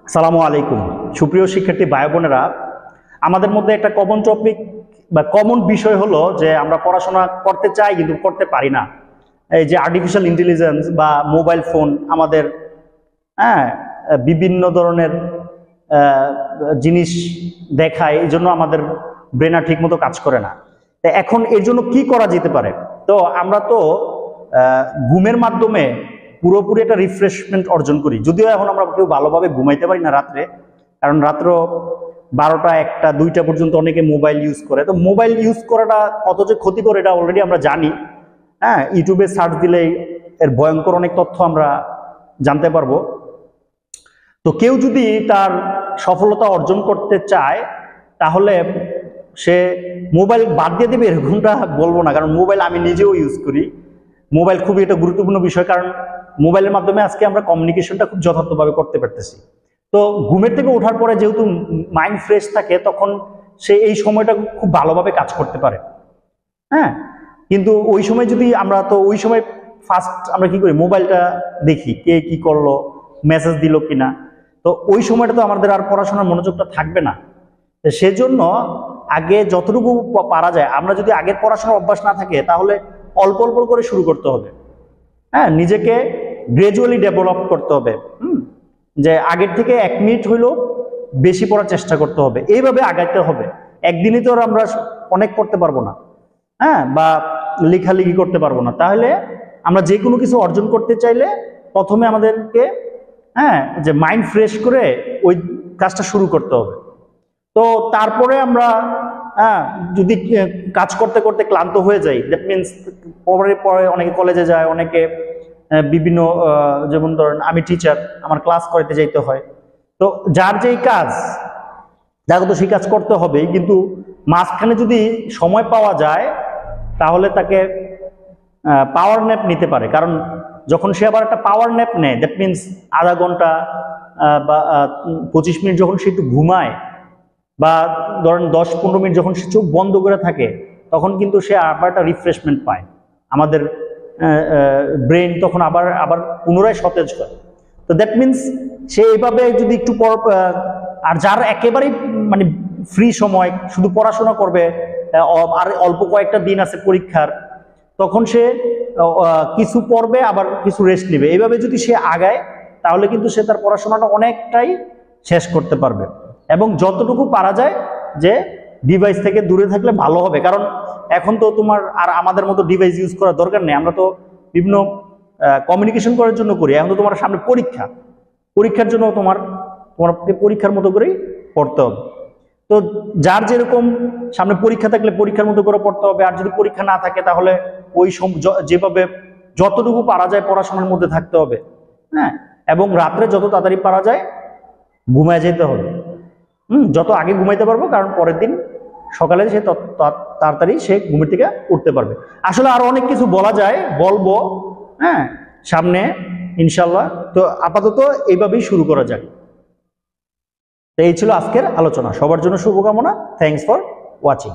আসসালামু আলাইকুম। সুপ্রিয় শিক্ষার্থী ভাই বোনেরা, আমাদের মধ্যে একটা কমন টপিক বা কমন বিষয় হলো যে আমরা পড়াশোনা করতে চাই কিন্তু করতে পারি না। এই যে আর্টিফিশিয়াল ইন্টেলিজেন্স বা মোবাইল ফোন আমাদের বিভিন্ন ধরনের জিনিস দেখায়, এই জন্য আমাদের ব্রেন আর ঠিক মতো কাজ করে না। তো এখন এর জন্য কি করা যেতে পারে? তো আমরা তো ঘুমের মাধ্যমে পুরোপুরি একটা রিফ্রেশমেন্ট অর্জন করি, যদিও এখন আমরা কেউ ভালোভাবে ঘুমাইতে পারি না রাত্রে, কারণ রাত্র 12টা 1টা 2টা পর্যন্ত অনেকে মোবাইল ইউজ করে। তো মোবাইল ইউজ করাটা কত যে ক্ষতিকর এটা অলরেডি আমরা জানি। ইউটিউবে সার্চ দিলেই এর ভয়ঙ্কর অনেক তথ্য আমরা জানতে পারবো। তো কেউ যদি তার সফলতা অর্জন করতে চায় তাহলে সে মোবাইল বাদ দিয়ে দেবে এরকমটা বলবো না, কারণ মোবাইল আমি নিজেও ইউজ করি। মোবাইল খুবই একটা গুরুত্বপূর্ণ বিষয়, কারণ মোবাইলের মাধ্যমে আজকে আমরা কমিউনিকেশনটা খুব যথার্থভাবে করতে পারতেছি। তো ঘুমের থেকে ওঠার পরে যেহেতু মাইন্ড ফ্রেশ থাকে, তখন সে এই সময়টা খুব ভালোভাবে কাজ করতে পারে। কিন্তু ওই সময় যদি আমরা ওই সময় ফার্স্ট আমরা কি করি, মোবাইলটা দেখি কে কি করলো, মেসেজ দিল কিনা। তো ওই সময়টা তো আমাদের আর পড়াশোনার মনোযোগটা থাকবে না। সেজন্য আগে যতটুকু পারা যায়, আমরা যদি আগের পড়াশোনার অভ্যাস না থাকে তাহলে অল্প অল্প করে শুরু করতে হবে। নিজেকে গ্রাজুয়ালি ডেভেলপ করতে হবে। যে আগের থেকে 1 মিনিট হইলেও বেশি পড়ার চেষ্টা করতে হবে, এইভাবে আগাইতে হবে। একদিনই তো আমরা অনেক পড়তে পারবো না, বা লেখালেখি করতে পারবো না। তাহলে আমরা যে কোনো কিছু অর্জন করতে চাইলে প্রথমে আমাদেরকে যে মাইন্ড ফ্রেশ করে ওই কাজটা শুরু করতে হবে। তো তারপরে আমরা যদি কাজ করতে করতে ক্লান্ত হয়ে যাই, দ্যাট মিনস পরে অনেকে কলেজে যায়, অনেকে বিভিন্ন যেমন ধরেন আমি টিচার, আমার ক্লাস করাতে যাইতে হয়। তো যার যেই কাজ যাকে তো সেই কাজ করতে হবে, কিন্তু মাঝখানে যদি সময় পাওয়া যায় তাহলে তাকে পাওয়ার ন্যাপ নিতে পারে। কারণ যখন সে আবার একটা পাওয়ার ন্যাপ নেয়, দ্যাট মিনস আধা ঘন্টা বা 25 মিনিট যখন সে একটু ঘুমায়, বা ধরেন 10-15 মিনিট যখন সে চোখ বন্ধ করে থাকে, তখন কিন্তু সে আবার একটা রিফ্রেশমেন্ট পায়। আমাদের ব্রেন তখন আবার পুনরায় সতেজ হয়। তো দ্যাট মিনস সে এইভাবে যদি একটু পর, আর যার একেবারেই মানে ফ্রি সময় শুধু পড়াশোনা করবে, আর অল্প কয়েকটা দিন আছে পরীক্ষার, তখন সে কিছু পড়বে আবার কিছু রেস্ট নেবে। এইভাবে যদি সে আগায় তাহলে কিন্তু সে তার পড়াশোনাটা অনেকটাই শেষ করতে পারবে। এবং যতটুকু পারা যায় যে ডিভাইস থেকে দূরে থাকলে ভালো হবে, কারণ এখন তো তোমার আর আমাদের মতো ডিভাইস ইউজ করার দরকার নেই। আমরা তো বিভিন্ন কমিউনিকেশন করার জন্য করি। এখন তো তোমার সামনে পরীক্ষার জন্য তোমার পরীক্ষার মতো করেই পড়তে হবে। তো যার যেরকম সামনে পরীক্ষা থাকলে পরীক্ষার মতো করে পড়তে হবে, আর যদি পরীক্ষা না থাকে তাহলে ওই যেভাবে যতটুকু পারা যায় পড়াশোনার মধ্যে থাকতে হবে। এবং রাত্রে যত তাড়াতাড়ি পারা যায় ঘুমায় যেতে হবে। যত আগে ঘুমাইতে পারবো, কারণ পরের দিন সকালে সে তাড়াতাড়ি সে ঘুমের থেকে উঠতে পারবে। আসলে আরো অনেক কিছু বলা যায়, বলবো সামনে ইনশাল্লাহ। তো আপাতত এইভাবেই শুরু করা যায়। তো এই ছিল আজকের আলোচনা। সবার জন্য শুভকামনা। Thanks for watching.